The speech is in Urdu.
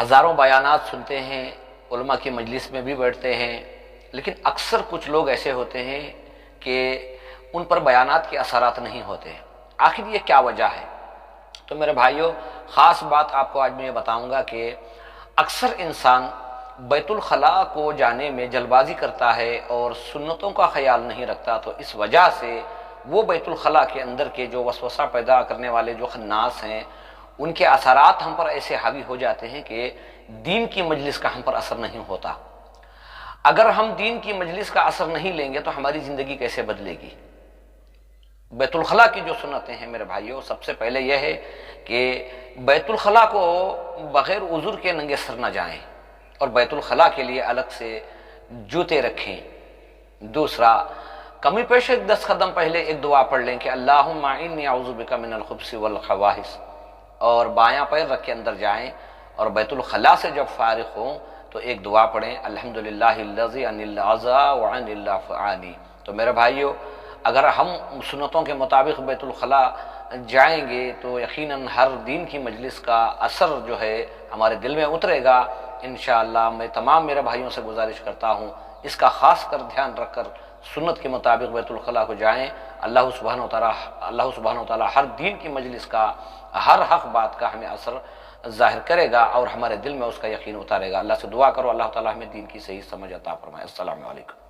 ہزاروں بیانات سنتے ہیں، علماء کی مجلس میں بھی بیٹھتے ہیں، لیکن اکثر کچھ لوگ ایسے ہوتے ہیں کہ ان پر بیانات کے اثرات نہیں ہوتے۔ آخر یہ کیا وجہ ہے؟ تو میرے بھائیوں، خاص بات آپ کو آج میں یہ بتاؤں گا کہ اکثر انسان بیت الخلاء کو جانے میں جلد بازی کرتا ہے اور سنتوں کا خیال نہیں رکھتا، تو اس وجہ سے وہ بیت الخلاء کے اندر کے جو وسوسہ پیدا کرنے والے جو خناس ہیں، ان کے اثرات ہم پر ایسے حاوی ہو جاتے ہیں کہ دین کی مجلس کا ہم پر اثر نہیں ہوتا۔ اگر ہم دین کی مجلس کا اثر نہیں لیں گے تو ہماری زندگی کیسے بدلے گی؟ بیت الخلاء کی جو سنتیں ہیں میرے بھائیوں، سب سے پہلے یہ ہے کہ بیت الخلاء کو بغیر عذر کے ننگے سر نہ جائیں، اور بیت الخلاء کے لیے الگ سے جوتے رکھیں۔ دوسرا، کمی پیش 10 قدم پہلے ایک دعا پڑھ لیں کہ اللہم انی اعوذ بک من الخبث والخبائث، اور بایاں پیر رکھ کے اندر جائیں، اور بیت الخلاء سے جب فارغ ہوں تو ایک دعا پڑھیں الحمدللہ الذی عن العزا وعن الافعانی۔ تو میرے بھائیوں، اگر ہم سنتوں کے مطابق بیت الخلاء جائیں گے تو یقیناً ہر دین کی مجلس کا اثر جو ہے ہمارے دل میں اترے گا انشاءاللہ۔ میں تمام میرے بھائیوں سے گزارش کرتا ہوں اس کا خاص کر دھیان رکھ کر سنت کے مطابق بیت الخلاء کو جائیں۔ اللہ سبحانہ وتعالی ہر دین کی مجلس کا، ہر حق بات کا ہمیں اثر ظاہر کرے گا اور ہمارے دل میں اس کا یقین اتارے گا۔ اللہ سے دعا کرو اللہ تعالی ہمیں دین کی صحیح سمجھ عطا فرمائے۔ السلام علیکم۔